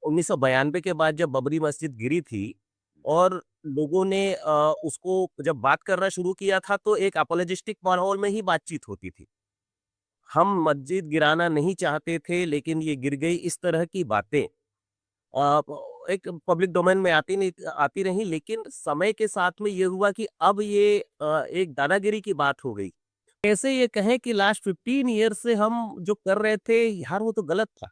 1992 के बाद जब बाबरी मस्जिद गिरी थी और लोगों ने उसको जब बात करना शुरू किया था तो एक अपोलोजिस्टिक माहौल में ही बातचीत होती थी। हम मस्जिद गिराना नहीं चाहते थे लेकिन ये गिर गई, इस तरह की बातें एक पब्लिक डोमेन में आती रही, लेकिन समय के साथ में ये हुआ कि अब ये एक दादागिरी की बात हो गई। कैसे ये कहें कि लास्ट 15 ईयर से हम जो कर रहे थे यार वो तो गलत था।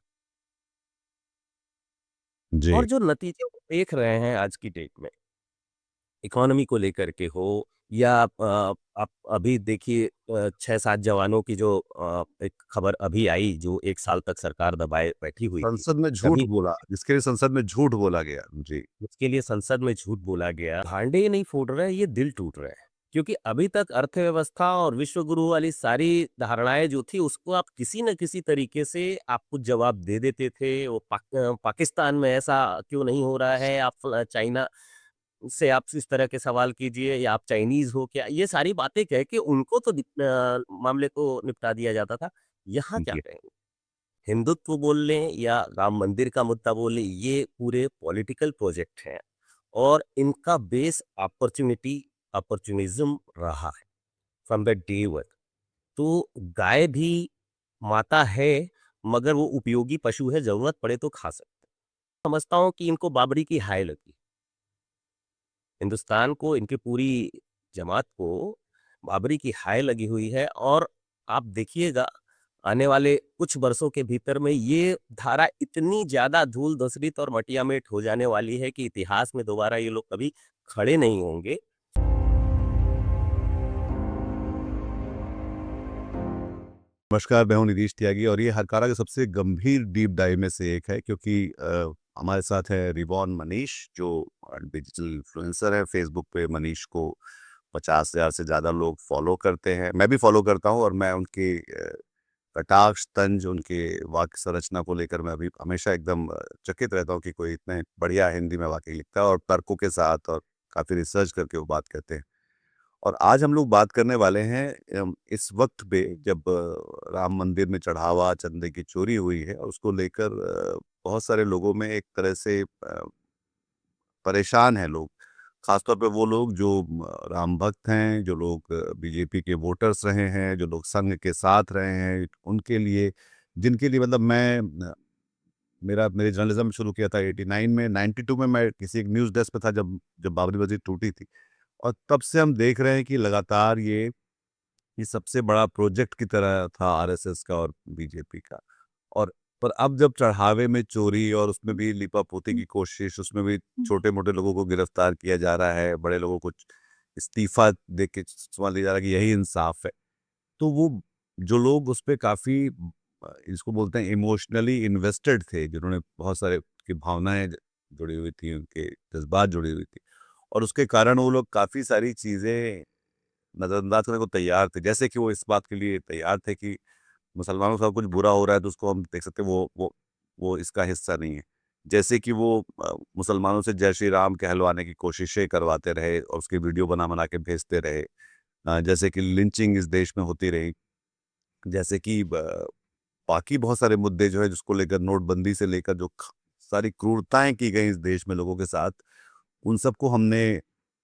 और जी। जो नतीजे वो देख रहे हैं आज की डेट में, इकोनॉमी को लेकर के हो या आप अभी देखिए 6-7 जवानों की जो एक खबर अभी आई जो 1 साल तक सरकार दबाए बैठी हुई थी। संसद में झूठ कभी बोला, जिसके लिए संसद में झूठ बोला गया। जी। उसके लिए संसद में झूठ बोला गया। भांडे ही नहीं फूट रहे, ये दिल टूट रहे हैं। क्योंकि अभी तक अर्थव्यवस्था और विश्व गुरु वाली सारी धारणाएँ जो थी उसको आप किसी न किसी तरीके से आप कुछ जवाब दे देते थे। वो पाकिस्तान में ऐसा क्यों नहीं हो रहा है? आप चाइना से आप इस तरह के सवाल कीजिए या आप चाइनीज़ हो क्या? ये सारी बातें कह के उनको तो मामले को निपटा दिया जाता था। यहाँ क्या जी। कहेंगे? हिंदुत्व बोल लें या राम मंदिर का मुद्दा बोल लें, ये पूरे पॉलिटिकल प्रोजेक्ट हैं और इनका बेस अपॉर्च्युनिज़्म रहा है फ्रॉम द डे वन। तो गाय भी माता है, मगर वो उपयोगी पशु है, ज़रूरत पड़े तो खा सकते हैं। समझता हूँ कि इनको बाबरी की हाय लगी। हिंदुस्तान को, इनकी पूरी जमात को बाबरी की हाय लगी हुई है और आप देखिएगा आने वाले कुछ वर्षों के भीतर में ये धारा इतनी ज़्यादा धूल-धूसरित और मटिया-मेट हो जाने वाली है कि इतिहास में दोबारा ये लोग कभी खड़े नहीं होंगे। नमस्कार, मैं हूँ नितीश त्यागी और ये हरकारा के सबसे गंभीर डीप डाइव में से एक है क्योंकि हमारे साथ है रिवॉन मनीष जो डिजिटल इन्फ्लुएंसर है। फेसबुक पे मनीष को 50,000 से ज़्यादा लोग फॉलो करते हैं। मैं भी फॉलो करता हूँ और मैं उनके कटाक्ष, तंज, उनके वाक्य संरचना को लेकर मैं अभी हमेशा एकदम चकित रहता हूँ कि कोई इतने बढ़िया हिंदी में वाकई लिखता है और तर्कों के साथ और काफ़ी रिसर्च करके वो बात करते हैं। और आज हम लोग बात करने वाले हैं इस वक्त पे जब राम मंदिर में चढ़ावा चंदे की चोरी हुई है और उसको लेकर बहुत सारे लोगों में एक तरह से परेशान हैं लोग। खासतौर पे वो लोग जो राम भक्त हैं, जो लोग बीजेपी के वोटर्स रहे हैं, जो लोग संघ के साथ रहे हैं, उनके लिए जिनके लिए मतलब मैं मेरे जर्नलिज्म शुरू किया था 89 में। 92 में मैं किसी एक न्यूज़ डेस्क पे था जब जब बाबरी मस्जिद टूटी थी। और तब से हम देख रहे हैं कि लगातार ये सबसे बड़ा प्रोजेक्ट की तरह था आरएसएस का और बीजेपी का। और पर अब जब चढ़ावे में चोरी और उसमें भी लीपापोती की कोशिश, उसमें भी छोटे-मोटे लोगों को गिरफ्तार किया जा रहा है, बड़े लोगों को इस्तीफा दे के समझ लिया जा रहा है कि यही इंसाफ है। तो वो जो लोग उस पे काफ़ी इसको बोलते हैं इमोशनली इन्वेस्टेड थे, जिन्होंने बहुत सारे की भावनाएँ जुड़ी हुई थी, उनके जज़्बात जुड़ी हुई थी और उसके कारण वो लोग काफ़ी सारी चीज़ें नज़रअंदाज करने को तैयार थे। जैसे कि वो इस बात के लिए तैयार थे कि मुसलमानों के साथ कुछ बुरा हो रहा है तो उसको हम देख सकते हैं वो इसका हिस्सा नहीं है। जैसे कि वो मुसलमानों से जय श्री राम कहलवाने की कोशिशें करवाते रहे और उसकी वीडियो बना-बना के भेजते रहे। जैसे कि लिंचिंग इस देश में होती रही। जैसे कि बाकी बहुत सारे मुद्दे जो है जिसको लेकर नोटबंदी से लेकर जो सारी क्रूरताएं की गई इस देश में लोगों के साथ, उन सबको हमने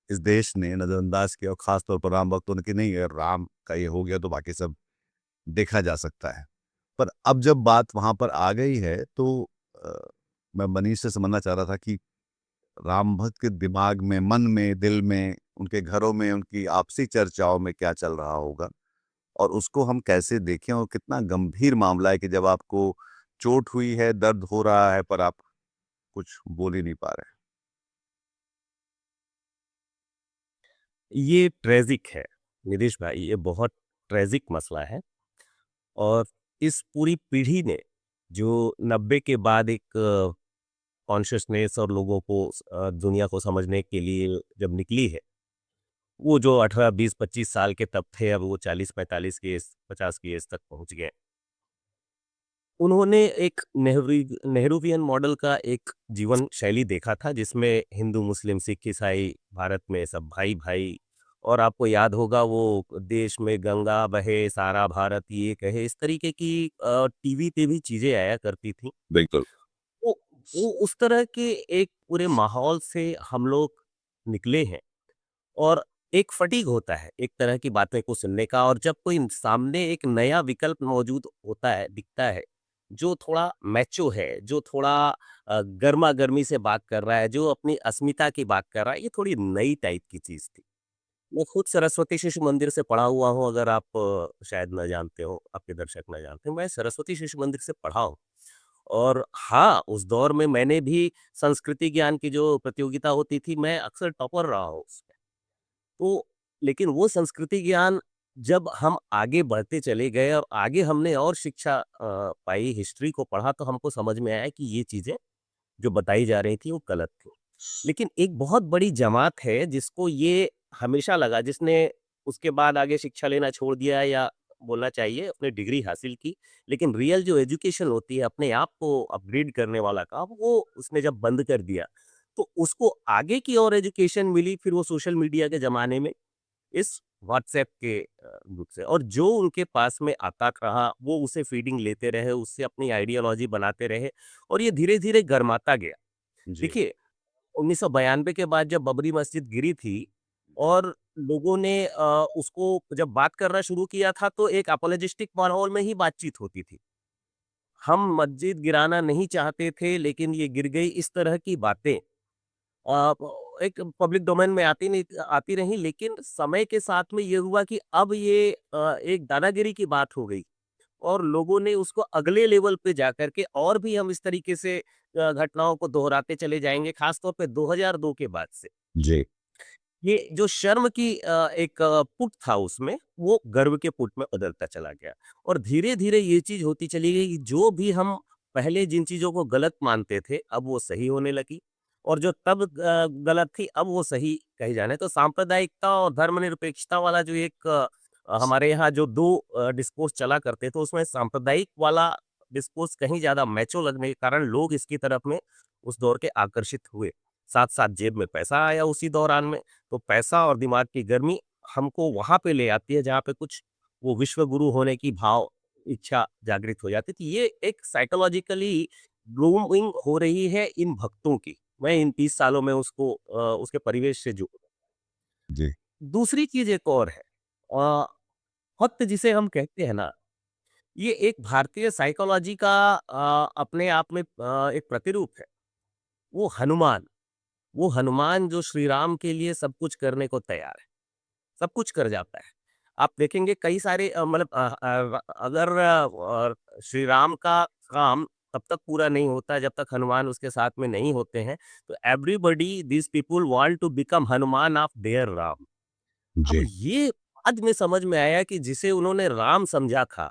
इस देश ने नज़रअंदाज किया और खास तौर पर राम भक्तों ने कि नहीं यार राम का ये हो गया तो बाकी सब देखा जा सकता है। पर अब जब बात वहाँ पर आ गई है तो अ, मैं मनीष से समझना चाह रहा था कि राम भक्त के दिमाग में, मन में, दिल में, उनके घरों में, उनकी आपसी चर्चाओं में क्या चल रहा होगा और उसको हम कैसे देखें और कितना गंभीर मामला है कि जब आपको चोट हुई है, दर्द हो रहा है पर आप कुछ बोल ही नहीं पा रहे हैं। ये ट्रेजिक है, निदेश भाई, ये बहुत ट्रेजिक मसला है और इस पूरी पीढ़ी ने जो 90 के बाद एक कॉन्शियसनेस और लोगों को दुनिया को समझने के लिए जब निकली है, वो जो 18, 20, 25 साल के तब थे, अब वो 40-45 की एज 50 की एज तक पहुँच गए। उन्होंने एक नेहरूवियन मॉडल का एक जीवन शैली देखा था, जिसमें हिंदू, मुस्लिम, सिख, ईसाई भारत में सब भाई-भाई और आपको याद होगा वो देश में गंगा बहे सारा भारत ये कहे, इस तरीके की टीवी पे भी चीज़ें आया करती थीं। बिल्कुल। वो वो उस तरह के एक पूरे माहौल से हम लोग निकले हैं और एक फटीग होता है एक तरह की बातें को सुनने का और जब कोई सामने एक नया विकल्प मौजूद होता है दिखता है जो थोड़ा मैचो है जो थोड़ा गर्मा गर्मी से बात कर रहा है जो अपनी अस्मिता की बात कर रहा है ये थोड़ी नई टाइप की चीज थी। मैं खुद सरस्वती शिशु मंदिर से पढ़ा हुआ हूँ अगर आप शायद न जानते हो आपके दर्शक न जानते हो मैं सरस्वती शिशु मंदिर से पढ़ा हूँ और हाँ उस दौर में मैंने भी संस्कृति ज्ञान की जो प्रतियोगिता होती थी मैं अक्सर टॉपर रहा हूँ उसमें। तो लेकिन वो संस्कृति ज्ञान जब हम आगे बढ़ते चले गए और आगे हमने और शिक्षा पाई हिस्ट्री को पढ़ा तो हमको समझ में आया कि ये चीजें जो बताई जा रही थी वो गलत थी। लेकिन एक बहुत बड़ी जमात है जिसको ये हमेशा लगा जिसने उसके बाद आगे शिक्षा लेना छोड़ दिया या बोलना चाहिए अपने डिग्री हासिल की लेकिन रियल जो एजुकेशन होती है अपने आप को अपग्रेड करने वाला काम वो उसने जब बंद कर दिया तो उसको आगे की और एजुकेशन मिली फिर वो सोशल मीडिया के ज़माने में इस व्हाट्सएप के ग्रुप से और जो उनके पास में आता रहा वो उसे फीडिंग लेते रहे, उससे अपनी आइडियोलॉजी बनाते रहे और ये धीरे-धीरे गरमाता गया। जी, देखिए 1992 के बाद जब बाबरी मस्जिद गिरी थी और लोगों ने उसको जब बात करना शुरू किया था तो एक अपोलोजिस्टिक माहौल में ही बातचीत होती थी। हम मस्जिद गिराना नहीं चाहते थे लेकिन ये गिर गई इस तरह की बातें एक पब्लिक डोमेन में आती रही लेकिन समय के साथ में ये हुआ कि अब ये एक दादागिरी की बात हो गई और लोगों ने उसको अगले लेवल पे जाकर के और भी हम इस तरीके से घटनाओं को दोहराते चले जाएंगे खास तौर पे 2002 के बाद से जी, ये जो शर्म की एक पुट था उसमें वो गर्व के पुट में बदलता चला गया और धीरे धीरे ये चीज होती चली गई कि जो भी हम पहले जिन चीजों को गलत मानते थे अब वो सही होने लगी और जो तब गलत थी अब वो सही कही जाने तो सांप्रदायिकता और धर्मनिरपेक्षता वाला जो एक हमारे यहाँ जो दो डिस्कोर्स चला करते थे उसमें सांप्रदायिक वाला डिस्कोर्स कहीं ज्यादा मैचो लगने के कारण लोग इसकी तरफ में उस दौर के आकर्षित हुए साथ साथ जेब में पैसा आया उसी दौरान में तो पैसा और दिमाग की गर्मी हमको वहाँ पे ले आती है जहाँ पे कुछ वो विश्व गुरु होने की भाव इच्छा जागृत हो जाती थी। ये एक साइकोलॉजिकली ग्रूमिंग हो रही है इन भक्तों की। मैं इन 30 सालों में उसको उसके परिवेश से जुड़ा। जी, दूसरी चीज़ एक और है अ, भक्त जिसे हम कहते हैं ना, ये एक भारतीय साइकोलॉजी का अपने आप में एक प्रतिरूप है। वो हनुमान, वो हनुमान जो श्री राम के लिए सब कुछ करने को तैयार है। सब कुछ कर जाता है। आप देखेंगे कई सारे मतलब अगर श्री राम का काम तब तक पूरा नहीं होता जब तक हनुमान उसके साथ में नहीं होते हैं। तो everybody these people want to become Hanuman of their Ram. अब जी, ये बाद में समझ में आया कि जिसे उन्होंने राम समझा था,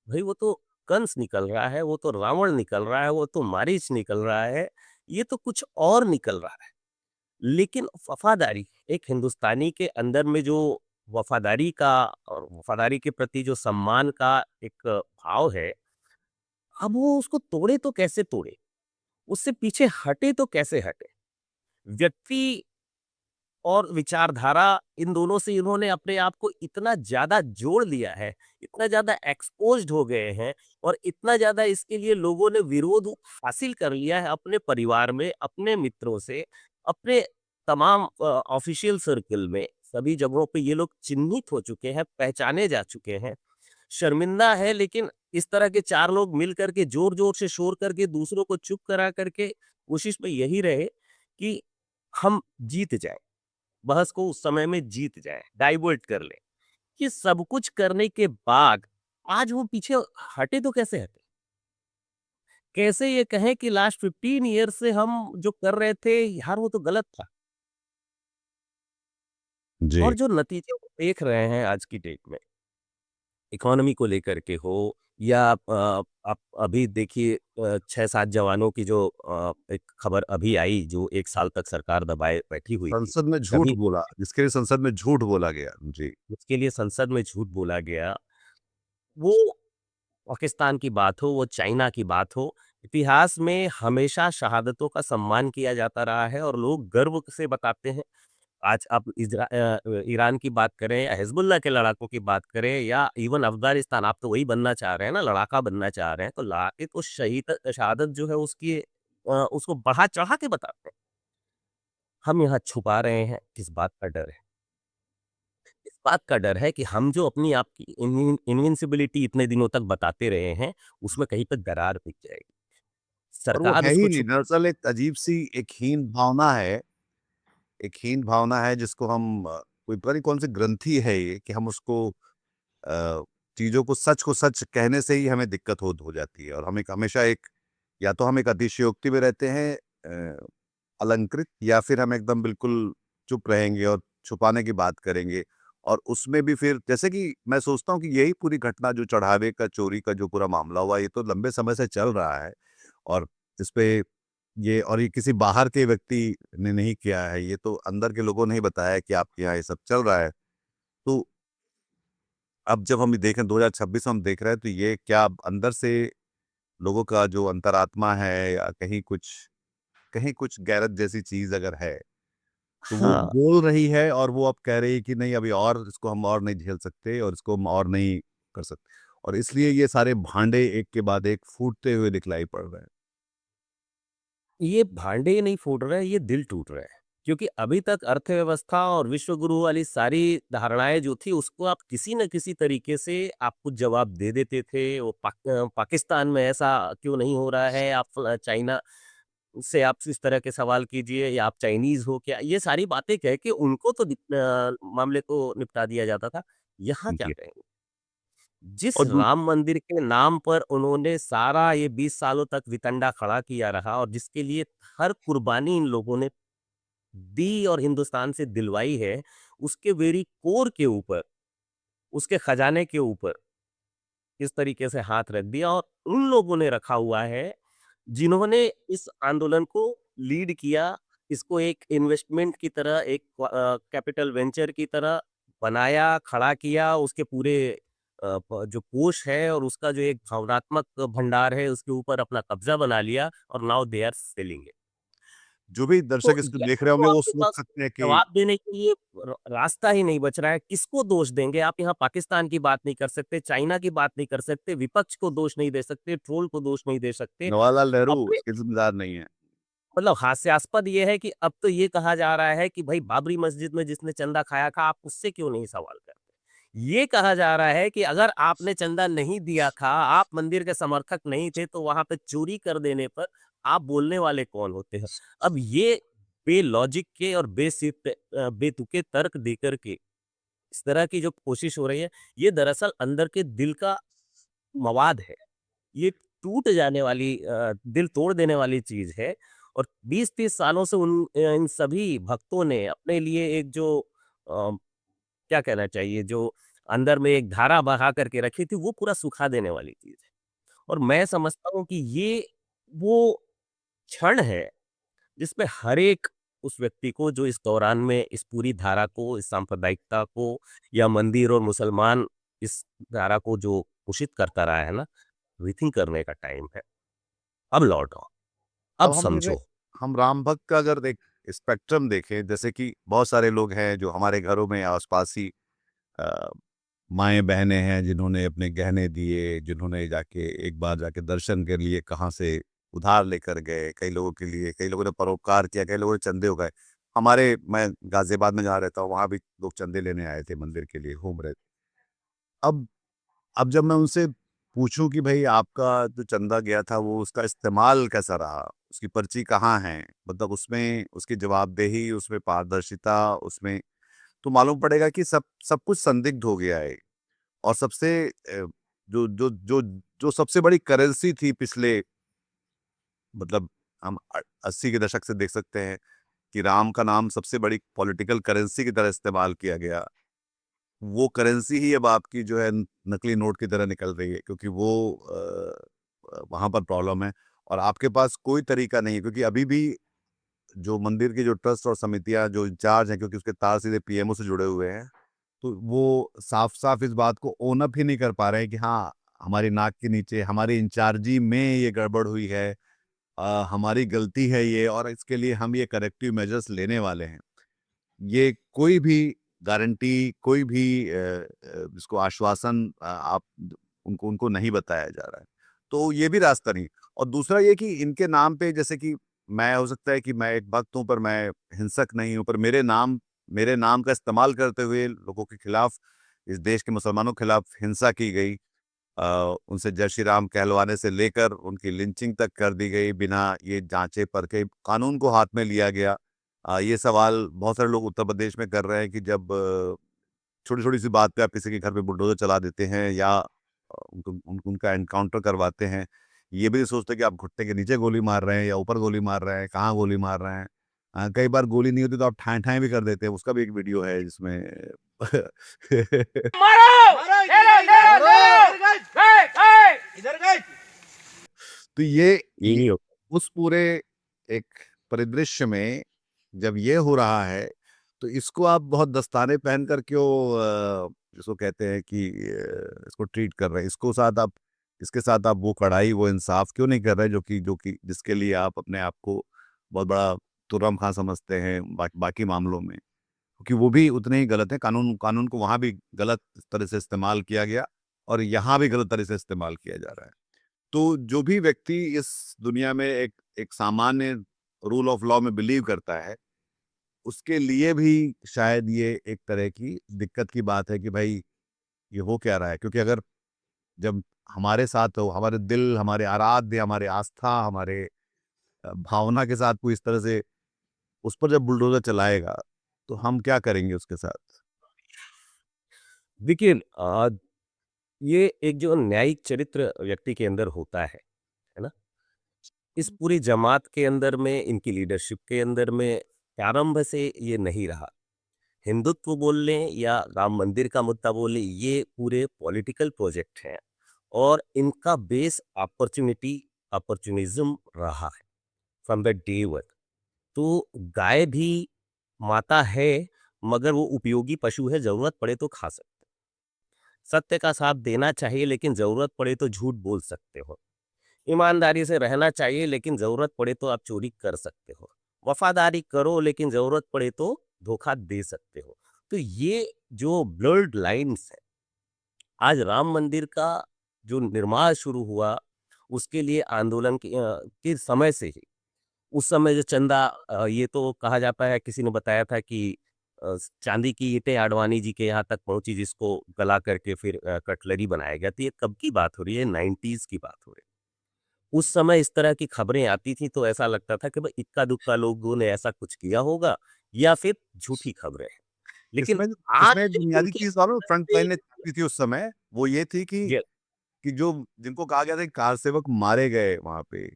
भई वो तो कंस निकल रहा है, वो तो रावण निकल रहा है, वो तो मारीच निकल रहा है, ये तो कुछ और निकल रहा है। लेकिन वफ़ादारी, एक हिंदुस्तानी के अंदर में जो वफ़ादारी का और वफ़ादारी के प्रति जो सम्मान का एक भाव है, अब वो उसको तोड़े तो कैसे तोड़े? उससे पीछे हटे तो कैसे हटे? व्यक्ति और विचारधारा इन दोनों से इन्होंने अपने आप को इतना ज़्यादा जोड़ लिया है, इतना ज़्यादा एक्सपोज़्ड हो गए हैं और इतना ज़्यादा इसके लिए लोगों ने विरोध हासिल कर लिया है अपने परिवार में, अपने मित्रों से, अपने तमाम ऑफ़िशियल सर्कल में, सभी जगहों पे ये लोग चिह्नित हो चुके हैं, पहचाने जा चुके हैं। शर्मिंदा है लेकिन इस तरह के 4 लोग मिल कर के ज़ोर-ज़ोर से शोर करके दूसरों को चुप करा करके कोशिश में यही रहे कि हम जीत जाएँ। बहस को उस समय में जीत जाएँ, डाइवर्ट कर लें। ये सब कुछ करने के बाद आज वो पीछे हटे तो कैसे हटे? कैसे ये कहें कि लास्ट 15 ईयर्स से हम जो कर रहे थे यार वो तो गलत था। और जी, जो नतीजे वो देख रहे हैं आज की डेट में, इकोनॉमी को लेकर के हो या आप अभी देखिए 6-7 जवानों की जो एक खबर अभी आई जो 1 साल तक सरकार दबाए बैठी हुई थी। संसद में झूठ कभी बोला, जिसके लिए संसद में झूठ बोला गया। जी, उसके लिए संसद में झूठ बोला गया। वो पाकिस्तान की बात हो, वो चाइना की बात हो, इतिहास में हमेशा शहादतों का सम्मान किया जाता रहा है और लोग गर्व से बताते हैं। आज आप ईरान की बात करें या हिज़्बुल्लाह के लड़ाकों की बात करें या इवन अफ़गानिस्तान, आप तो वही बनना चाह रहे हैं ना, लड़ाका बनना चाह रहे हैं, तो लड़ाके को शहीद शहादत जो है उसकी उसको बढ़ा-चढ़ा के बताते हैं। हम यहाँ छुपा रहे हैं, किस बात का डर है? इस बात का डर है कि हम जो अपनी आप की इनविंसिबिलिटी इतने दिनों तक बताते रहे हैं, उसमें कहीं पे दरार दिख जाएगी। और वो सरकार है उसको ही नहीं, छुप दरअसल एक अजीब-सी एक हीन भावना है, एक हीन भावना है जिसको हम कोई पता नहीं कौन-सी ग्रंथि है ये कि हम उसको अ, चीज़ों को सच कहने से ही हमें दिक्कत हो जाती है और हम एक हमेशा एक या तो हम एक अतिशयोक्ति में रहते हैं अलंकृत या फिर हम एकदम बिल्कुल चुप रहेंगे और छुपाने की बात करेंगे और उसमें भी फिर जैसे कि मैं सोचता हूँ कि यही पूरी घटना जो चढ़ावे का चोरी का जो पूरा मामला हुआ ये तो लंबे समय से चल रहा है और इस पे ये किसी बाहर के व्यक्ति ने नहीं किया है, ये तो अंदर के लोगों ने ही बताया कि आपके यहाँ ये सब चल रहा है। तो अब जब हम ये देखें 2026 में हम देख रहे हैं तो ये क्या अंदर से लोगों का जो अंतरात्मा है या कहीं कुछ गैरत जैसी चीज़ अगर है, तो वो हाँ, बोल रही है और वो अब कह रही है कि नहीं अभी और इसको हम और नहीं झेल सकते और इसको हम और नहीं कर सकते। और इसलिए ये सारे भांडे एक के बाद एक फूटते हुए दिखलाई पड़ रहे हैं। ये भांडे नहीं फूट रहे हैं, ये दिल टूट रहे हैं। क्योंकि अभी तक अर्थव्यवस्था और विश्व गुरु वाली सारी धारणाएँ जो थी, उसको आप किसी न किसी तरीके से आप कुछ जवाब दे देते थे। वो पाकिस्तान में ऐसा क्यों नहीं हो रहा है? आप चाइना से आप इस तरह के सवाल कीजिए या आप चाइनीज़ हो क्या? ये सारी बातें कह के उनको तो मामले को निपटा दिया जाता था। यहाँ क्या जी। करेंगे? जिस और दू राम मंदिर के नाम पर उन्होंने सारा ये 20 सालों तक वितंडा खड़ा किया रहा और जिसके लिए हर कुर्बानी इन लोगों ने दी और हिंदुस्तान से दिलवाई है, उसके वेरी कोर के ऊपर, उसके खजाने के ऊपर इस तरीके से हाथ रख दिया और उन लोगों ने रखा हुआ है, जिन्होंने इस आंदोलन को लीड किया, इसको एक इन्वेस्टमेंट की तरह, एक कैपिटल वेंचर की तरह बनाया, खड़ा किया, उसके पूरे जो कोष है और उसका जो एक भावनात्मक भंडार है, उसके ऊपर अपना कब्ज़ा बना लिया और now they are selling it. जो भी तो दर्शक इसको देख यहाँ रहे तो होंगे वो आपके सोच पास सकते हैं कि जवाब देने के लिए रास्ता ही नहीं बच रहा है। किसको दोष देंगे? आप यहाँ पाकिस्तान की बात नहीं कर सकते, चाइना की बात नहीं कर सकते, विपक्ष को दोष नहीं दे सकते, ट्रोल को दोष नहीं दे सकते। जवाहरलाल नेहरू अपने इसके ज़िम्मेदार नहीं है। मतलब हास्यास्पद ये है कि अब तो ये कहा जा रहा है कि भाई बाबरी मस्जिद में जिसने चंदा खाया था, आप उससे क्यों नहीं सवाल करते? ये कहा जा रहा है कि अगर आपने चंदा नहीं दिया था, आप मंदिर के समर्थक नहीं थे, तो वहाँ पे चोरी कर देने पर आप बोलने वाले कौन होते हैं? अब ये बेलॉजिक के और बेतुके तर्क देकर के इस तरह की जो कोशिश हो रही है, ये दरअसल अंदर के दिल का मवाद है। ये टूट जाने वाली दिल तोड़ देने वाली चीज़ है और 20-30 सालों से इन सभी भक्तों ने अपने लिए एक जो क्या कहना चाहिए, जो अंदर में एक धारा बहा करके रखी थी, वो पूरा सुखा देने वाली चीज़ है। और मैं समझता हूँ कि ये वो क्षण है, जिसमें हर एक उस व्यक्ति को जो इस दौरान में इस पूरी धारा को, इस सांप्रदायिकता को या मंदिर और मुसलमान इस धारा को जो पोषित करता रहा है ना, रीथिंक करने का टाइम है। अब लौटो, अब अब समझो। हम राम भक्त का अगर एक स्पेक्ट्रम देखें जैसे कि बहुत सारे लोग हैं जो हमारे घरों में आस-पास ही अ, माएँ-बहनें हैं जिन्होंने अपने गहने दिए, जिन्होंने जाके एक बार जाके दर्शन के लिए कहाँ से उधार लेकर गए, कई लोगों के लिए कई लोगों ने परोपकार किया, कई लोगों ने चंदे उगाए। मैं गाज़ियाबाद में जहाँ रहता हूँ, वहाँ भी लोग चंदे लेने आए थे मंदिर के लिए, घूम रहे थे। अब अब जब मैं उनसे पूछूँ कि भई आपका जो चंदा गया था वो उसका इस्तेमाल कैसा रहा? उसकी पर्ची कहाँ है? मतलब उसमें उसकी जवाबदेही, उसमें पारदर्शिता, उसमें तो मालूम पड़ेगा कि सब सब कुछ संदिग्ध हो गया है। और जो जो जो जो सबसे बड़ी करेंसी थी पिछले मतलब हम 80 के दशक से देख सकते हैं कि राम का नाम सबसे बड़ी पॉलिटिकल करेंसी की तरह इस्तेमाल किया गया। वो करेंसी ही अब आपकी जो है नकली नोट की तरह निकल रही है क्योंकि वहाँ पर प्रॉब्लम है और आपके पास कोई तरीका नहीं है क्योंकि अभी भी जो मंदिर के जो ट्रस्ट और समितियाँ जो इंचार्ज हैं क्योंकि उसके तार सीधे पीएमओ से जुड़े हुए हैं, तो वो साफ-साफ इस बात को ओन अप ही नहीं कर पा रहे हैं कि हाँ, हमारी नाक के नीचे हमारी इंचार्जी में ये गड़बड़ हुई है हमारी गलती है ये और इसके लिए हम ये करेक्टिव मेजर्स लेने वाले हैं। ये कोई भी गारंटी, कोई भी जिसको आश्वासन आप उनको उनको नहीं बताया जा रहा है। तो ये भी रास्ता नहीं। और दूसरा ये कि इनके नाम पे जैसे कि मैं हो सकता है कि मैं एक भक्त हूँ पर मैं हिंसक नहीं हूँ, पर मेरे नाम का इस्तेमाल करते हुए लोगों के खिलाफ, इस देश के मुसलमानों के खिलाफ हिंसा की गई। उनसे जय श्री राम कहलवाने से लेकर उनकी लिंचिंग तक कर दी गई बिना ये जांचे परखे, कानून को हाथ में लिया गया। ये सवाल बहुत सारे लोग उत्तर प्रदेश में कर रहे हैं कि जब छोटी-छोटी सी बात पे आप किसी के घर पे बुलडोज़र चला देते हैं या उनका एनकाउंटर करवाते हैं। ये भी नहीं सोचते कि आप घुटने के नीचे गोली मार रहे हैं या ऊपर गोली मार रहे हैं, कहाँ गोली मार रहे हैं। कई बार गोली नहीं होती तो आप ठाएँ-ठाएँ भी कर देते हैं, उसका भी एक वीडियो है जिसमें मारो ले लो इधर गए तो ये यही हो उस पूरे एक परिदृश्य में जब ये हो रहा है, तो इसको आप बहुत दस्ताने पहनकर क्यों जिसको कहते हैं कि इसको ट्रीट कर रहे हैं? इसके साथ आप वो कड़ाई, वो इंसाफ क्यों नहीं कर रहे जो कि जिसके लिए आप अपने आप को बहुत बड़ा तुर्रम खां समझते हैं बाकी मामलों में? क्योंकि वो भी उतने ही गलत हैं, कानून को वहाँ भी गलत तरह से इस्तेमाल किया गया और यहाँ भी गलत तरह से इस्तेमाल किया जा रहा है। तो जो भी व्यक्ति इस दुनिया में एक सामान्य रूल ऑफ लॉ में बिलीव करता है, उसके लिए भी शायद ये एक तरह की दिक्कत की बात है कि भाई ये हो क्या रहा है? क्योंकि अगर जब हमारे साथ हो, हमारे दिल, हमारे आराध्य, हमारे आस्था, हमारे भावना के साथ कोई इस तरह से उस पर जब बुलडोज़र चलाएगा, तो हम क्या करेंगे उसके साथ? देखिए ये एक जो न्यायिक चरित्र व्यक्ति के अंदर होता है ना? इस पूरी जमात के अंदर में, इनकी लीडरशिप के अंदर में प्रारंभ से ये नहीं रहा। हिंदुत्व बोल लें या राम मंदिर का मुद्दा बोलें, ये पूरे पॉलिटिकल प्रोजेक्ट हैं और इनका बेस अपॉर्चुनिज़्म रहा है फ्रॉम द डे वन। तो गाय भी माता है, मगर वो उपयोगी पशु है, ज़रूरत पड़े तो खा सकते हैं। सत्य का साथ देना चाहिए, लेकिन ज़रूरत पड़े तो झूठ बोल सकते हो। ईमानदारी से रहना चाहिए, लेकिन ज़रूरत पड़े तो आप चोरी कर सकते हो। वफ़ादारी करो, लेकिन ज़रूरत पड़े तो धोखा दे सकते हो। तो ये जो ब्लर्ड लाइन्स हैं, आज राम मंदिर का जो निर्माण शुरू हुआ, उसके लिए आंदोलन के समय से ही, उस समय जो चंदा ये तो कहा जाता है, किसी ने बताया था कि चांदी की ईंटें आडवाणी जी के यहाँ तक पहुँची, जिसको गला करके फिर कटलरी बनाया गया। तो ये कब की बात हो रही है? 90s की बात हो रही है। उस समय इस तरह की खबरें आती थी तो ऐसा लगता था कि भाई इक्का-दुक्का लोगों ने ऐसा कुछ किया होगा या फिर झूठी खबरें हैं। लेकिन इसमें आज इसमें एक बुनियादी उनके चीज़ मालूम फ्रंट लाइन ने की थी उस समय, वो ये थी जी, कि जो जिनको कहा गया था कि कार सेवक मारे गए वहाँ पे,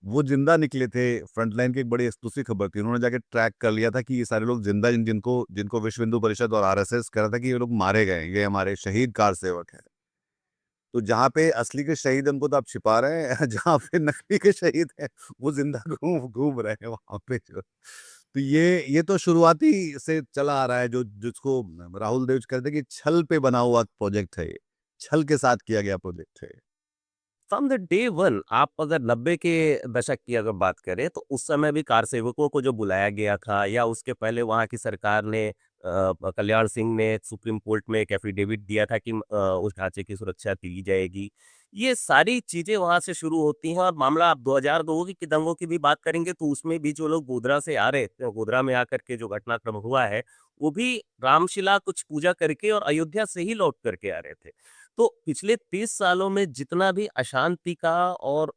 वो ज़िंदा निकले थे। फ्रंट लाइन की एक बड़ी एक्सक्लूसिव खबर थी। उन्होंने जाके ट्रैक कर लिया था कि ये सारे लोग ज़िंदा जिनको जिनको विश्व हिंदू परिषद और आरएसएस कह रहा था कि ये लोग मारे गए हैं, ये हमारे शहीद कार सेवक हैं। तो जहाँ पे असली के शहीद हैं उनको तो आप छिपा रहे हैं, जहाँ पे नकली के शहीद हैं, वो ज़िंदा घूम घूम रहे हैं वहाँ पे जो। तो ये तो शुरुआती से चला आ रहा है जो जिसको राहुल देव कहते हैं कि छल पे बना हुआ प्रोजेक्ट है ये। छल के साथ किया गया प्रोजेक्ट है। फ्रॉम द डे वन आप अगर 90 के दशक की अगर बात करें तो उस समय भी कार सेवकों को जो बुलाया गया था या उसके पहले वहाँ की सरकार ने कल्याण सिंह ने सुप्रीम कोर्ट में एक एफिडेविट दिया था कि उस ढांचे की सुरक्षा की जाएगी। ये सारी चीज़ें वहाँ से शुरू होती हैं और मामला आप 2002 की दंगों की भी बात करेंगे तो उसमें भी जो लोग गोधरा से आ रहे थे, गोधरा में आकर के जो घटनाक्रम हुआ है, वो भी रामशिला कुछ पूजा करके और अयोध्या से ही लौट करके आ रहे थे। तो पिछले 30 सालों में जितना भी अशांति का और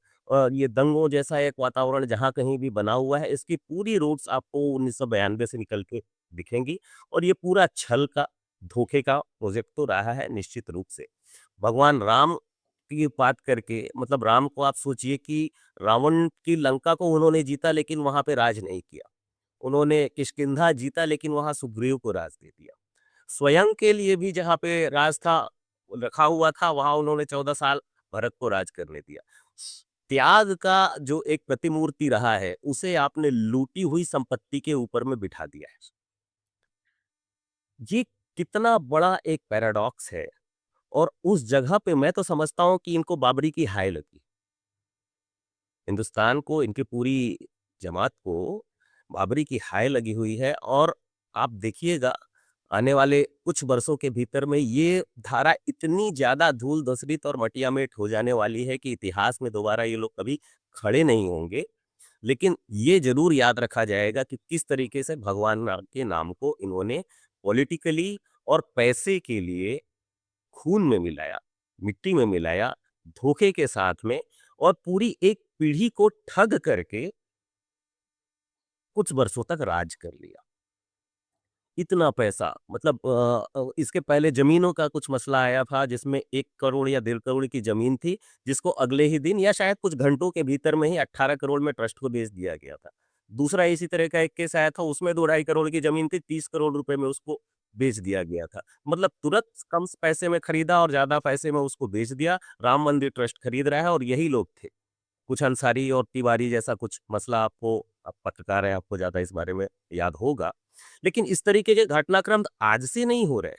ये दंगों जैसा एक वातावरण जहाँ कहीं भी बना हुआ है, इसकी पूरी रूट्स आपको 1992 से निकल के दिखेंगी और ये पूरा छल का, धोखे का प्रोजेक्ट तो रहा है निश्चित रूप से। भगवान राम की बात करके मतलब राम को आप सोचिए कि रावण की लंका को उन्होंने जीता लेकिन वहाँ पे राज नहीं किया। उन्होंने किष्किंधा जीता लेकिन वहाँ सुग्रीव को राज दे दिया। स्वयं के लिए भी जहाँ पे राज था रखा हुआ था, वहाँ उन्होंने 14 साल भरत को राज करने दिया। त्याग का जो एक प्रतिमूर्ति रहा है, उसे आपने लूटी हुई संपत्ति के ऊपर में बिठा दिया है। ये कितना बड़ा एक पैराडॉक्स है और उस जगह पे मैं तो समझता हूँ कि इनको बाबरी की हाय लगी। हिंदुस्तान को, इनकी पूरी जमात को बाबरी की हाय लगी हुई है और आप देखिएगा आने वाले कुछ वर्षों के भीतर में ये धारा इतनी ज़्यादा धूल-धूसरित और मटिया-मेट हो जाने वाली है कि इतिहास में दोबारा ये लोग कभी खड़े नहीं होंगे। लेकिन ये ज़रूर याद रखा जाएगा कि किस तरीके से भगवान राम के नाम को इन्होंने पॉलिटिकली और पैसे के लिए खून में मिलाया, मिट्टी में मिलाया, धोखे के साथ में और पूरी एक पीढ़ी को ठग करके कुछ वर्षों तक राज कर लिया। इतना पैसा मतलब इसके पहले ज़मीनों का कुछ मसला आया था जिसमें 1 करोड़ या 1.5 करोड़ की ज़मीन थी, जिसको अगले ही दिन या शायद कुछ घंटों के भीतर में ही 18 करोड़ में ट्रस्ट को बेच दिया गया था। दूसरा इसी तरह का एक केस आया था, उसमें 2 ढाई करोड़ की ज़मीन थी, 30 करोड़ रुपए में उसको बेच दिया गया था। मतलब तुरंत कम पैसे में खरीदा और ज़्यादा पैसे में उसको बेच दिया। राम मंदिर ट्रस्ट खरीद रहा है और यही लोग थे। कुछ अंसारी और तिवारी जैसा कुछ मसला आपको आप पत्रकार हैं, आपको ज़्यादा इस बारे में याद होगा। लेकिन इस तरीके के घटनाक्रम आज से नहीं हो रहे।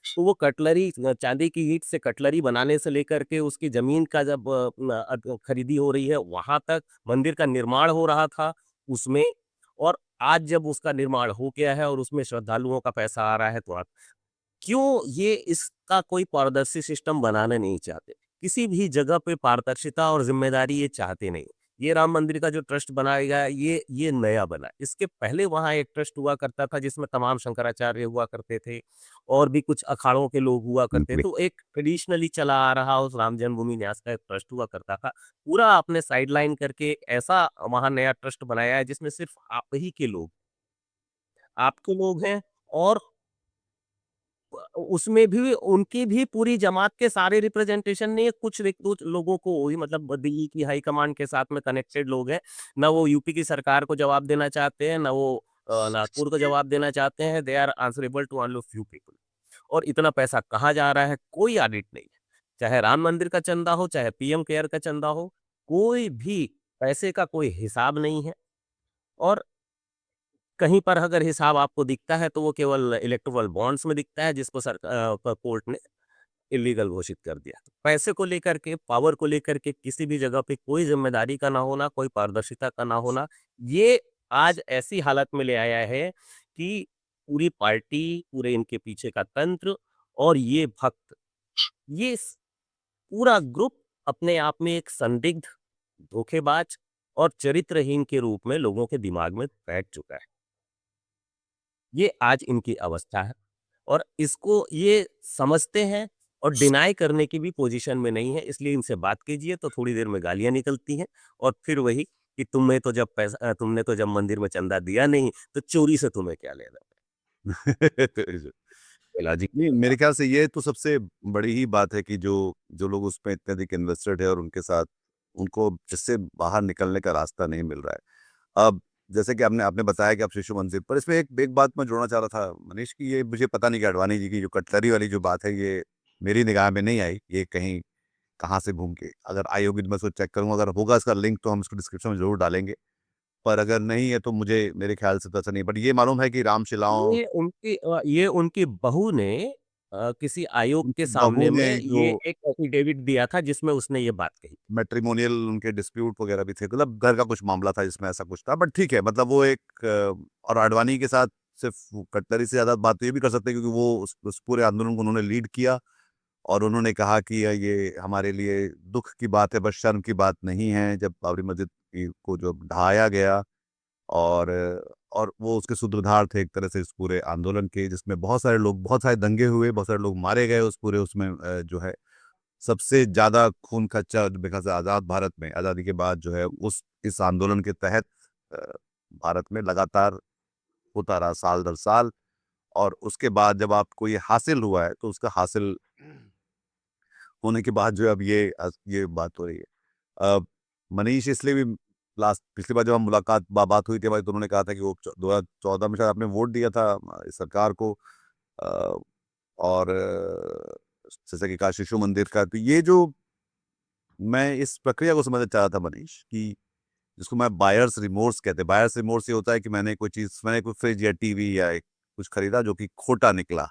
तो वो कटलरी चांदी की ईंट से कटलरी बनाने से लेकर के उसकी ज़मीन का जब खरीदी हो रही है, वहाँ तक मंदिर का निर्माण हो रहा था उसमें और आज जब उसका निर्माण हो गया है और उसमें श्रद्धालुओं का पैसा आ रहा है, तो आप क्यों ये इसका कोई पारदर्शी सिस्टम बनाना नहीं चाहते? किसी भी जगह पे पारदर्शिता और ज़िम्मेदारी ये चाहते नहीं। ये राम मंदिर का जो ट्रस्ट बनाया गया है, ये नया बना। इसके पहले वहाँ एक ट्रस्ट हुआ करता था जिसमें तमाम शंकराचार्य हुआ करते थे और भी कुछ अखाड़ों के लोग हुआ करते। तो एक ट्रेडिशनली चला आ रहा उस राम जन्मभूमि न्यास का एक ट्रस्ट हुआ करता था। पूरा आपने साइडलाइन करके एक ऐसा वहाँ नया ट्रस्ट बनाया है जिसमें सिर्फ़ आप ही के लोग आपके लोग हैं और उसमें भी उनकी भी पूरी जमात के सारे रिप्रेजेंटेशन नहीं है, कुछ कुछ लोगों को वही मतलब दिल्ली की हाई कमांड के साथ में कनेक्टेड लोग हैं। ना वो यूपी की सरकार को जवाब देना चाहते हैं, ना वो नागपुर को जवाब देना चाहते हैं। They are answerable to only few people और इतना पैसा कहाँ जा रहा है, कोई ऑडिट नहीं है। चाहे राम मंदिर का चंदा हो, चाहे पीएम केयर का चंदा हो, कोई भी पैसे का कोई हिसाब नहीं है और कहीं पर अगर हिसाब आपको दिखता है तो वो केवल इलेक्टोरल बॉन्ड्स में दिखता है जिसको कोर्ट ने इलीगल घोषित कर दिया। तो पैसे को लेकर के, पावर को लेकर के किसी भी जगह पे कोई ज़िम्मेदारी का ना होना, कोई पारदर्शिता का ना होना, ये आज ऐसी हालत में ले आया है कि पूरी पार्टी, पूरे इनके पीछे का तंत्र और ये भक्त, ये स पूरा ग्रुप अपने आप में एक संदिग्ध, धोखेबाज और चरित्रहीन के रूप में लोगों के दिमाग में बैठ चुका है। ये आज इनकी अवस्था है और इसको ये समझते हैं और डिनाई करने की भी पोजीशन में नहीं है, इसलिए इनसे बात कीजिए तो थोड़ी देर में गालियाँ निकलती हैं और फिर वही कि तुमने तो जब मंदिर में चंदा दिया नहीं, तो चोरी से तुम्हें क्या लेना? लॉजिक नहीं, मेरे ख्याल से ये तो सबसे बड़ी ही बात है कि जो जो लोग उसमें इतने अधिक इन्वेस्टेड है और उनके साथ उनको जिससे बाहर निकलने का रास्ता नहीं मिल रहा है। अब जैसे कि आपने आपने बताया कि आप शिशु मंदिर पर इसमें एक एक बात मैं जोड़ना चाह रहा था मनीष कि ये मुझे पता नहीं कि अडवाणी जी की जो कटलरी वाली जो बात है ये मेरी निगाह में नहीं आई। ये कहीं कहाँ से घूम के अगर आई होगी तो मैं उसको चेक करूँगा, अगर होगा इसका लिंक तो हम इसको डिस्क्रिप्शन में ज़रूर डालेंगे। पर अगर नहीं है तो मुझे मेरे ख्याल से तो ऐसा नहीं है। बट ये मालूम है कि रामशिलाओं ये उनकी बहू ने किसी आयोग के उनकी सामने बहू में ने जो ये एक एफिडेविट दिया था जिसमें उसने ये बात कही। मैट्रिमोनियल उनके डिस्प्यूट वगैरह भी थे, मतलब घर का कुछ मामला था जिसमें ऐसा कुछ था, बट ठीक है, मतलब वो एक और आडवाणी के साथ सिर्फ कटलरी से ज्यादा बात तो ये भी कर सकते हैं क्योंकि वो उस पूरे आंदोलन को उन्होंने लीड किया और उन्होंने कहा कि ये हमारे लिए दुख की बात है, बस शर्म की बात नहीं है जब बाबरी मस्जिद को जो ढहाया गया और और वो उसके सूत्रधार थे एक तरह से इस पूरे आंदोलन के, जिसमें बहुत सारे लोग, बहुत सारे दंगे हुए, बहुत सारे लोग मारे गए उस पूरे उसमें जो है सबसे ज़्यादा खून खर्चा मेरे ख्याल से आज़ाद भारत में, आज़ादी के बाद जो है उस इस आंदोलन के तहत अ, भारत में लगातार होता रहा साल दर साल। और उसके बाद जब आपको ये हासिल हुआ है, तो उसका हासिल होने के बाद जो है अब ये बात हो रही है। मनीष इसलिए भी लास्ट पिछली बार जब हम बात हुई थी हमारी, तो उन्होंने कहा था कि वो 2014 में शायद आपने वोट दिया था इस सरकार को अ, और जैसे कि कहा शिशु मंदिर का, तो ये जो मैं इस प्रक्रिया को समझना चाह रहा था मनीष कि जिसको मैं बायर्स रिमोर्स कहते हैं। बायर्स रिमोर्स ये होता है कि मैंने कोई फ्रिज या टीवी या कुछ खरीदा जो कि खोटा निकला,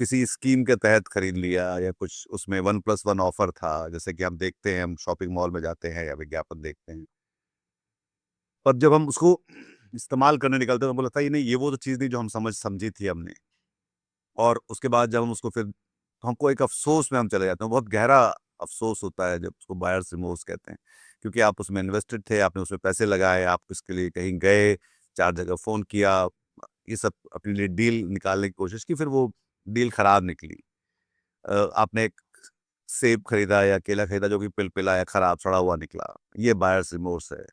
किसी स्कीम के तहत खरीद लिया या कुछ उसमें 1+1 ऑफर था, जैसे कि हम देखते हैं, हम शॉपिंग मॉल में जाते हैं या विज्ञापन देखते हैं। पर जब हम उसको इस्तेमाल करने निकलते हैं तो मुझे लगता है ये नहीं, ये वो तो चीज़ नहीं जो हम समझी थी हमने। और उसके बाद जब हम उसको फिर हमको एक अफ़सोस में हम चले जाते हैं, बहुत गहरा अफ़सोस होता है जब उसको बायर्स रिमोर्स कहते हैं। क्योंकि आप उसमें इन्वेस्टेड थे, आपने उसमें पैसे लगाए, आप इसके लिए कहीं गए, 4 जगह फ़ोन किया, ये सब अपने लिए डील निकालने की कोशिश की, फिर वो डील खराब निकली। आपने एक सेब खरीदा या केला खरीदा जो कि पिलपिला या खराब सड़ा हुआ निकला, ये बायर्स रिमोर्स है।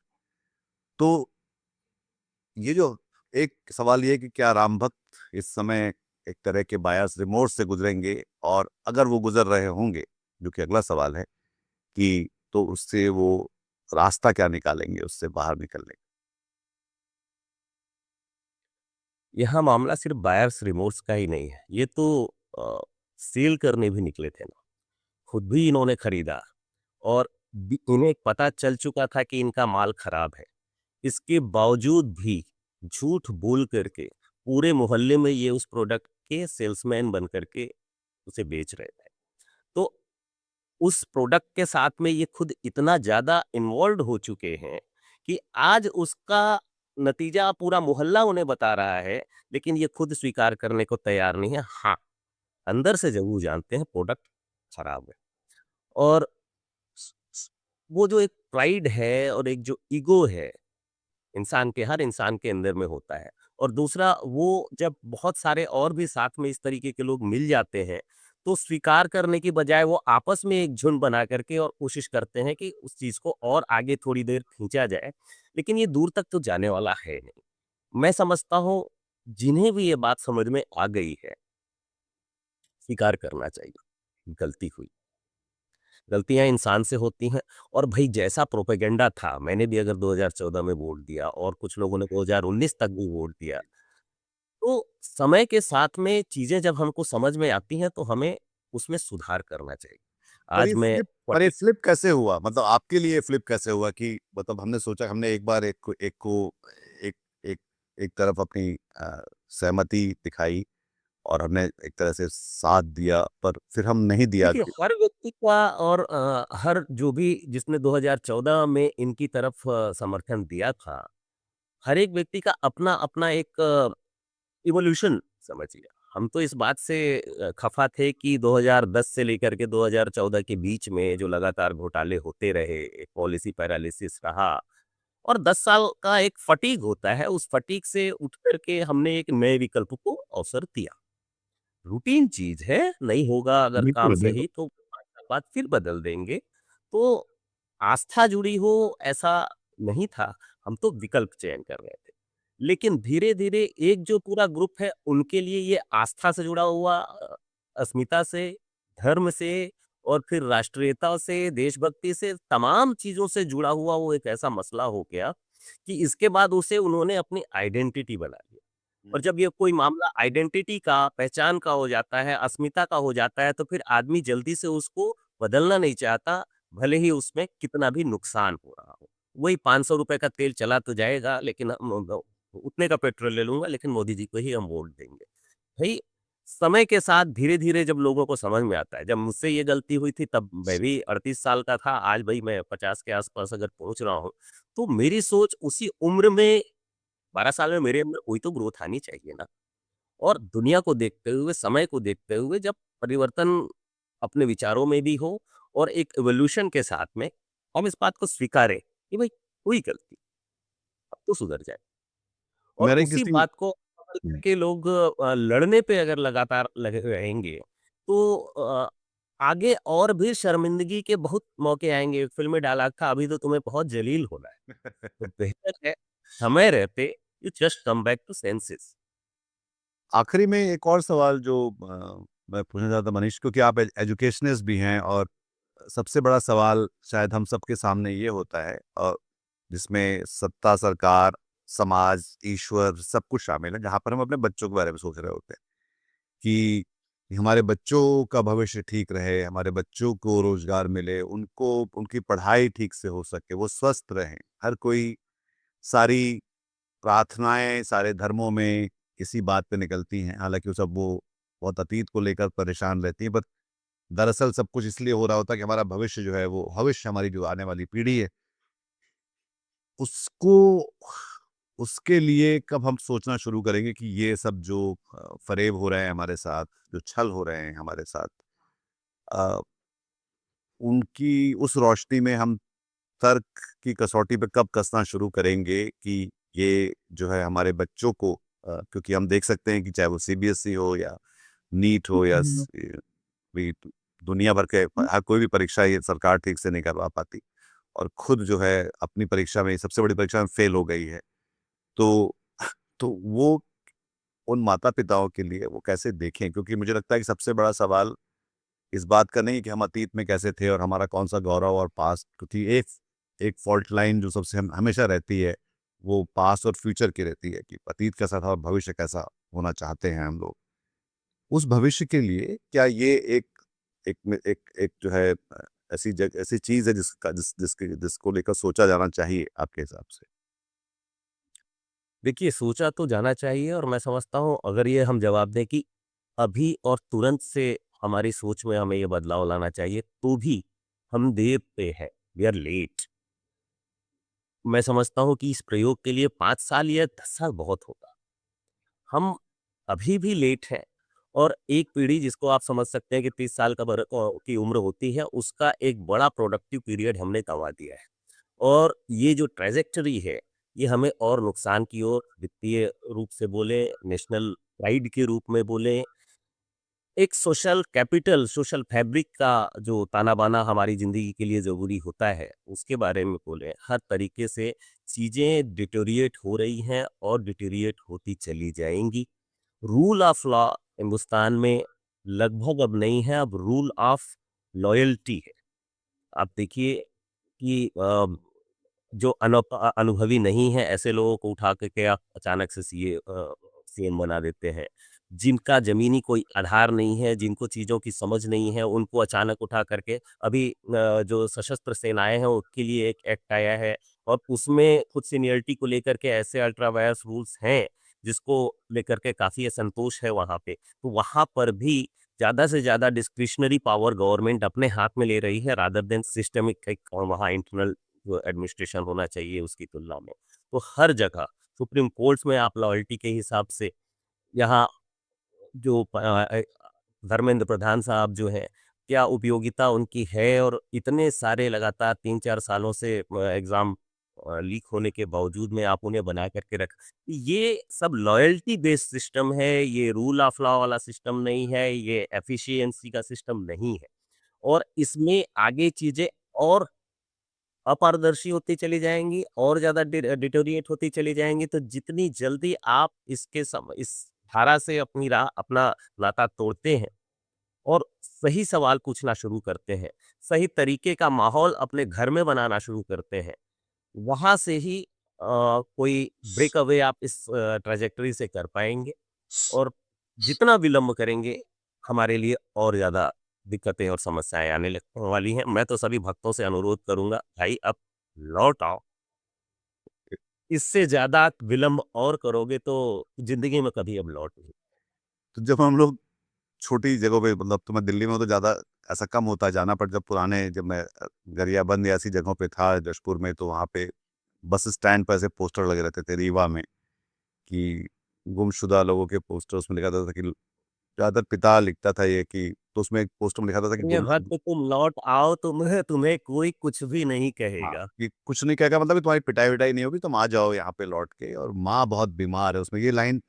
तो ये जो एक सवाल ये है कि क्या राम भक्त इस समय एक तरह के बायर्स रिमोर्स से गुजरेंगे, और अगर वो गुजर रहे होंगे, जो कि अगला सवाल है कि तो उससे वो रास्ता क्या निकालेंगे, उससे बाहर निकलने यहाँ मामला सिर्फ बायर्स रिमोर्स का ही नहीं है, ये तो सेल करने भी निकले थे ना, खुद भी इन्होंने खरीदा और इन्हें पता चल चुका था कि इनका माल खराब है। इसके बावजूद भी झूठ बोल करके पूरे मोहल्ले में ये उस प्रोडक्ट के सेल्समैन बन करके उसे बेच रहे थे। तो उस प्रोडक्ट के साथ में ये खुद इतना ज़्यादा इन्वॉल्व्ड हो चुके हैं कि आज उसका नतीजा पूरा मोहल्ला उन्हें बता रहा है, लेकिन ये खुद स्वीकार करने को तैयार नहीं है। हाँ, अंदर से ज़रूर जानते हैं प्रोडक्ट खराब है। और स स वो जो एक प्राइड है और एक जो ईगो है हर इंसान के अंदर में होता है। और दूसरा वो जब बहुत सारे और भी साथ में इस तरीके के लोग मिल जाते हैं, तो स्वीकार करने की बजाय वो आपस में एक झुंड बना करके और कोशिश करते हैं कि उस चीज़ को और आगे थोड़ी देर खींचा जाए, लेकिन ये दूर तक तो जाने वाला है नहीं। मैं समझता हूँ, जिन्हें भी ये बात समझ में आ गई है, स्वीकार करना चाहिए, गलती हुई। गलतियाँ इंसान से होती हैं और भई जैसा प्रोपेगेंडा था, मैंने भी अगर 2014 में वोट दिया और कुछ लोगों ने 2019 तक भी वोट दिया, तो समय के साथ में चीज़ें जब हमको समझ में आती हैं, तो हमें उसमें सुधार करना चाहिए। पर आज मैं पर ये 40 फ्लिप कैसे हुआ? मतलब आपके लिए फ्लिप कैसे हुआ कि मतलब हमने सोचा, हमने एक बार एक एक एक तरफ अपनी सहमति दिखाई और हमने एक तरह से साथ दिया, पर फिर हम नहीं दिया। देखिए, हर व्यक्ति का और हर जो भी जिसने 2014 में इनकी तरफ समर्थन दिया था, हर एक व्यक्ति का अपना-अपना एक इवोल्यूशन समझिए। हम तो इस बात से खफ़ा थे कि 2010 से लेकर के 2014 के बीच में जो लगातार घोटाले होते रहे, एक पॉलिसी पैरालिसिस रहा और 10 साल का एक फटीग होता है, उस फटीग से उठ कर के हमने एक नए विकल्प को अवसर दिया। रूटीन चीज़ है, नहीं होगा अगर काम बिल्कुल, बिल्कुल। सही तो 5 साल बाद फिर बदल देंगे। तो आस्था जुड़ी हो ऐसा नहीं था, हम तो विकल्प चयन कर रहे थे। लेकिन धीरे-धीरे एक जो पूरा ग्रुप है उनके लिए ये आस्था से जुड़ा हुआ अस्मिता से, धर्म से और फिर राष्ट्रीयता से, देशभक्ति से, तमाम चीज़ों से जुड़ा हुआ वो एक ऐसा मसला हो गया कि इसके बाद उसे उन्होंने अपनी आइडेंटिटी बना लिया। और जब ये कोई मामला आइडेंटिटी का, पहचान का हो जाता है, अस्मिता का हो जाता है, तो फिर आदमी जल्दी से उसको बदलना नहीं चाहता, भले ही उसमें कितना भी नुकसान हो रहा हो। वही ₹500 का तेल चला तो जाएगा, लेकिन उतने का पेट्रोल ले लूँगा, लेकिन मोदी जी को ही हम वोट देंगे। भई, समय के साथ धीरे-धीरे जब लोगों को समझ में आता है, जब मुझसे ये गलती हुई थी तब मैं भी 38 साल का था, आज भई मैं 50 के आस-पास अगर पहुँच रहा हूँ, तो मेरी सोच उसी उम्र में 12 साल में मेरे अंदर कोई तो ग्रोथ आनी चाहिए ना। और दुनिया को देखते हुए, समय को देखते हुए जब परिवर्तन अपने विचारों में भी हो और एक इवोल्यूशन के साथ में हम इस बात को स्वीकारें कि भई हुई गलती, अब तो सुधर जाए। और मेरे उसी किसी बात को पकड़ कर के लोग लड़ने पे अगर लगातार लगे रहेंगे, तो आगे और भी शर्मिंदगी के बहुत मौके आएँगे। एक फ़िल्म में डायलॉग था, अभी तो तुम्हें बहुत जलील होना है। तो बेहतर है समय रहते you just come back to senses. आखिरी में एक और सवाल जो मैं पूछना चाहता मनीष, क्योंकि आप एजुकेशनिस्ट भी हैं, और सबसे बड़ा सवाल शायद हम सबके सामने ये होता है, और जिसमें सत्ता, सरकार, समाज, ईश्वर सब कुछ शामिल है, जहाँ पर हम अपने बच्चों के बारे में सोच रहे होते हैं कि हमारे बच्चों का भविष्य ठीक रहे, हमारे बच्चों को रोजगार मिले, उनको उनकी पढ़ाई ठीक से हो सके, वो स्वस्थ रहें। हर कोई, सारी प्रार्थनाएँ सारे धर्मों में इसी बात पे निकलती हैं। हालाँकि वो बहुत अतीत को लेकर परेशान रहती हैं, पर दरअसल सब कुछ इसलिए हो रहा होता है कि हमारा भविष्य जो है, वो भविष्य हमारी जो आने वाली पीढ़ी है, उसको उसके लिए कब हम सोचना शुरू करेंगे कि ये सब जो फ़रेब हो रहे हैं हमारे साथ, जो छल हो रहे हैं हमारे साथ, अ, उनकी उस रोशनी में हम तर्क की कसौटी पे कब कसना शुरू करेंगे कि ये जो है हमारे बच्चों को, क्योंकि हम देख सकते हैं कि चाहे वो सीबीएसई हो या नीट हो या भी दुनिया भर के हर कोई भी परीक्षा ये सरकार ठीक से नहीं करवा पाती और खुद जो है अपनी परीक्षा में सबसे बड़ी परीक्षा में फेल हो गई है। तो तो वो उन माता-पिताओं के लिए वो कैसे देखें? क्योंकि मुझे लगता है कि सबसे बड़ा सवाल इस बात का नहीं है कि हम अतीत में कैसे थे और हमारा कौन-सा गौरव और पास्ट, क्योंकि एक एक फ़ॉल्ट लाइन जो सबसे हमेशा रहती है, वो पास्ट और फ्यूचर की रहती है कि अतीत कैसा था और भविष्य कैसा होना चाहते हैं हम लोग। उस भविष्य के लिए क्या ये एक में एक जो है ऐसी चीज़ है जिसको लेकर सोचा जाना चाहिए आपके हिसाब से? देखिए, सोचा तो जाना चाहिए और मैं समझता हूँ अगर ये हम जवाब दें कि अभी और तुरंत से हमारी सोच में हमें ये बदलाव लाना चाहिए, तो भी हम देर पे हैं, वी आर लेट। मैं समझता हूँ कि इस प्रयोग के लिए 5 साल या 10 साल बहुत होगा। हम अभी भी लेट हैं और एक पीढ़ी जिसको आप समझ सकते हैं कि 30 साल की उम्र होती है, उसका एक बड़ा प्रोडक्टिव पीरियड हमने गँवा दिया है। और ये जो ट्रैजेक्टरी है, ये हमें और नुकसान की ओर वित्तीय रूप से बोलें, नेशनल प्राइड के रूप में बोलें, एक सोशल कैपिटल, सोशल फैब्रिक का जो ताना-बाना हमारी ज़िंदगी के लिए ज़रूरी होता है, उसके बारे में बोलें, हर तरीके से चीज़ें डिटेरियोरेट हो रही हैं और डिटेरियोरेट होती चली जाएँगी। रूल ऑफ लॉ हिंदुस्तान में लगभग अब नहीं है, अब रूल ऑफ लॉयल्टी है। आप देखिए कि जो अनुभवी नहीं है, ऐसे लोगों को उठा कर के आप अचानक से सीएम बना देते हैं। जिनका ज़मीनी कोई आधार नहीं है, जिनको चीज़ों की समझ नहीं है, उनको अचानक उठा कर के अभी जो सशस्त्र सेनाएँ हैं, उसके लिए एक एक्ट आया है और उसमें कुछ सीनियरिटी को लेकर के ऐसे अल्ट्रा वायर्स रूल्स हैं, जिसको लेकर के काफ़ी असंतोष है वहाँ पे। तो वहाँ पर भी ज़्यादा से ज़्यादा डिस्क्रिशनरी पावर गवर्नमेंट अपने हाथ में ले रही है रादर देन सिस्टमिक एक और वहाँ इंटरनल जो एडमिनिस्ट्रेशन होना चाहिए उसकी तुलना में। तो हर जगह सुप्रीम कोर्ट्स में आप लॉयल्टी के हिसाब से यहाँ जो धर्मेंद्र प्रधान साहब जो हैं, क्या उपयोगिता उनकी है और इतने सारे लगातार 3-4 सालों से एग्ज़ाम लीक होने के बावजूद में आप उन्हें बना कर के ये सब लॉयल्टी बेस्ड सिस्टम है, ये रूल ऑफ लॉ वाला सिस्टम नहीं है, ये एफिशिएंसी का सिस्टम नहीं है। और इसमें आगे चीज़ें और अपारदर्शी होती चली जाएँगी और ज़्यादा डिटेरियोरेट होती चली जाएँगी, तो जितनी जल्दी आप इस धारा से अपना नाता तोड़ते हैं और सही सवाल पूछना शुरू करते हैं, सही तरीके का माहौल अपने घर में बनाना शुरू करते हैं, वहाँ से ही कोई ब्रेक अवे आप इस ट्रैजेक्टरी से कर पाएँगे और जितना विलंब करेंगे, हमारे लिए और ज़्यादा दिक्कतें और समस्याएँ आने लगने वाली हैं। मैं तो सभी भक्तों से अनुरोध करूँगा, भाई अब लौट आओ। इससे ज़्यादा विलंब और करोगे तो ज़िंदगी में कभी अब लौट नहीं। तो जब हम लोग छोटी जगहों पे, मतलब तो मैं दिल्ली में हूँ तो ज़्यादा ऐसा कम होता है जाना, पर जब मैं गरियाबंद या ऐसी जगहों पे था जशपुर में, तो वहाँ पे बस स्टैंड पर ऐसे पोस्टर लगे रहते थे रीवा में कि गुमशुदा लोगों के पोस्टर, उसमें लिखा था कि ज़्यादातर पिता लिखता था ये कि, तो उसमें एक पोस्टर में लिखा था कि ये भक्त तुम लौट आओ तुम्हें तुम्हें कोई कुछ भी नहीं हाँ, कहेगा। कि कुछ नहीं कहेगा, मतलब कि तुम्हारी पिटाई-विटाई नहीं होगी, तुम आ जाओ यहाँ पे लौट के, और माँ बहुत बीमार है, उसमें ये लाइन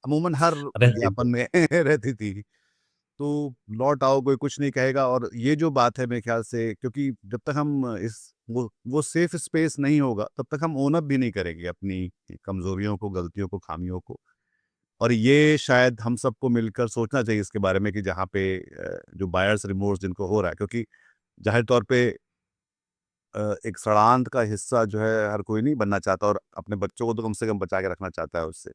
अमूमन हर रहते विज्ञापन थे। में रहती थी। तो लौट आओ, कोई कुछ नहीं कहेगा, और ये जो बात है मेरे ख्याल से, क्योंकि जब तक हम इस वो सेफ स्पेस नहीं होगा, तब तक हम ओन अप भी नहीं करेंगे अपनी कमज़ोरियों को, गलतियों को, खामियों को। और ये शायद हम सबको मिलकर सोचना चाहिए इसके बारे में कि जहाँ पे जो बायर्स रिमोर्स जिनको हो रहा है, क्योंकि ज़ाहिर तौर पे एक सड़ांध का हिस्सा जो है हर कोई नहीं बनना चाहता, और अपने बच्चों को तो कम से कम बचा के रखना चाहता है उससे।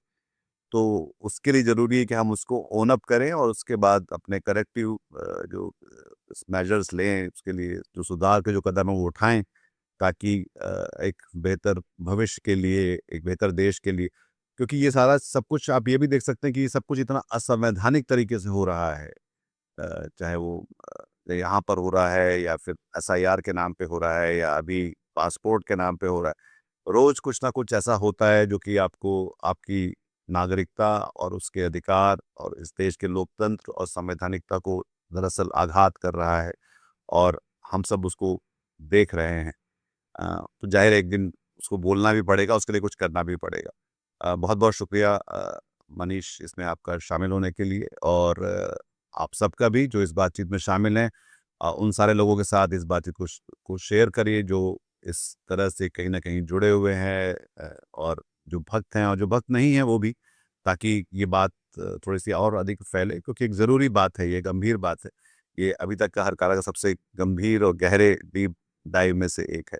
तो उसके लिए ज़रूरी है कि हम उसको ओन अप करें और उसके बाद अपने करेक्टिव जो मेजर्स लें, उसके लिए जो सुधार के जो कदम हैं वो उठाएँ, ताकि एक बेहतर भविष्य के लिए, एक बेहतर देश के लिए, क्योंकि ये सारा सब कुछ आप ये भी देख सकते हैं कि ये सब कुछ इतना असंवैधानिक तरीके से हो रहा है। चाहे वो यहाँ पर हो रहा है या फिर एसआईआर के नाम पे हो रहा है या अभी पासपोर्ट के नाम पे हो रहा है। रोज कुछ ना कुछ ऐसा होता है जो कि आपको आपकी नागरिकता और उसके अधिकार और इस देश के लोकतंत्र और संवैधानिकता को दरअसल आघात कर रहा है, और हम सब उसको देख रहे हैं। तो जाहिर है एक दिन उसको बोलना भी पड़ेगा, उसके लिए कुछ करना भी पड़ेगा। बहुत बहुत शुक्रिया मनीष, इसमें आपका शामिल होने के लिए, और आप सबका भी जो इस बातचीत में शामिल हैं, उन सारे लोगों के साथ इस बातचीत को शेयर करिए जो इस तरह से कहीं ना कहीं जुड़े हुए हैं, और जो भक्त हैं और जो भक्त नहीं हैं वो भी, ताकि ये बात थोड़ी सी और अधिक फैले, क्योंकि एक ज़रूरी बात है, ये गंभीर बात है। ये अभी तक का हरकारा का सबसे गंभीर और गहरे डीप डाइव में से एक है।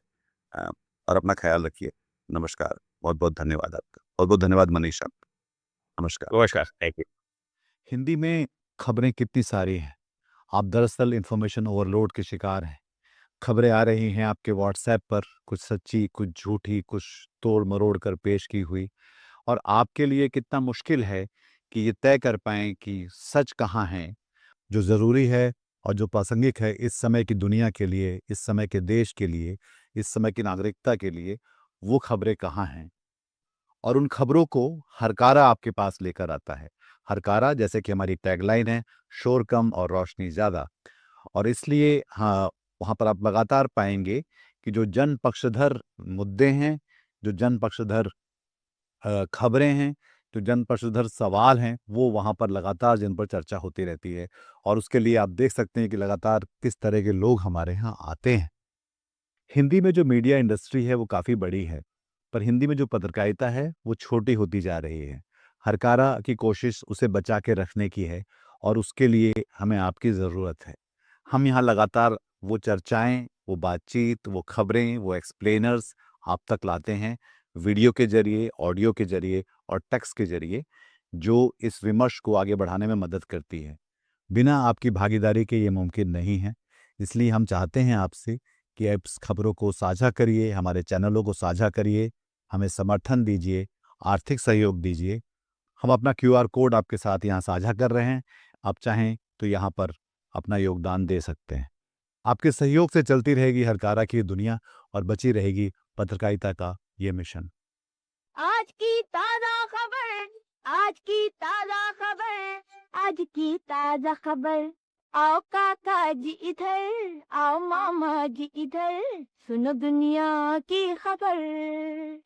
अ, और अपना ख्याल रखिए। नमस्कार। बहुत बहुत धन्यवाद आपका। बहुत बहुत धन्यवाद मनीष आपका। नमस्कार। नमस्कार, थैंक यू। हिंदी में खबरें कितनी सारी हैं। आप दरअसल इन्फॉर्मेशन ओवरलोड के शिकार हैं। खबरें आ रही हैं आपके व्हाट्सएप पर, कुछ सच्ची, कुछ झूठी, कुछ तोड़-मरोड़ कर पेश की हुई, और आपके लिए कितना मुश्किल है कि ये तय कर पाएँ कि सच कहाँ है, जो ज़रूरी है और जो प्रासंगिक है इस समय की दुनिया के लिए, इस समय के देश के लिए, इस समय की नागरिकता के लिए, वो खबरें कहाँ हैं। और उन खबरों को हरकारा आपके पास लेकर आता है। हरकारा, जैसे कि हमारी टैगलाइन है, शोर कम और रोशनी ज़्यादा। और इसलिए हाँ, वहाँ पर आप लगातार पाएँगे कि जो जन पक्षधर मुद्दे हैं, जो जन पक्षधर खबरें हैं, जो जन पक्षधर सवाल हैं, वो वहाँ पर लगातार जिन पर चर्चा होती रहती है। और उसके लिए आप देख सकते हैं कि लगातार किस तरह के लोग हमारे यहाँ आते हैं। हिंदी में जो मीडिया इंडस्ट्री है वो काफ़ी बड़ी है, पर हिंदी में जो पत्रकारिता है वो छोटी होती जा रही है। हरकारा की कोशिश उसे बचा के रखने की है, और उसके लिए हमें आपकी ज़रूरत है। हम यहाँ लगातार वो चर्चाएँ, वो बातचीत, वो खबरें, वो एक्सप्लेनर्स आप तक लाते हैं, वीडियो के ज़रिए, ऑडियो के ज़रिए और टेक्स्ट के ज़रिए, जो इस विमर्श को आगे बढ़ाने में मदद करती है। बिना आपकी भागीदारी के ये मुमकिन नहीं है। इसलिए हम चाहते हैं आपसे कि आप इस खबरों को साझा करिए, हमारे चैनलों को साझा करिए, हमें समर्थन दीजिए, आर्थिक सहयोग दीजिए। हम अपना क्यूआर कोड आपके साथ यहाँ साझा कर रहे हैं। आप चाहें तो यहाँ पर अपना योगदान दे सकते हैं। आपके सहयोग से चलती रहेगी हरकारा की दुनिया, और बची रहेगी पत्रकारिता का ये मिशन। आज की ताजा खबर, आज की ताजा खबर, आज की ताजा खबर। आओ काका जी इधर, आओ मामा जी इधर, सुनो दुनिया की खबर।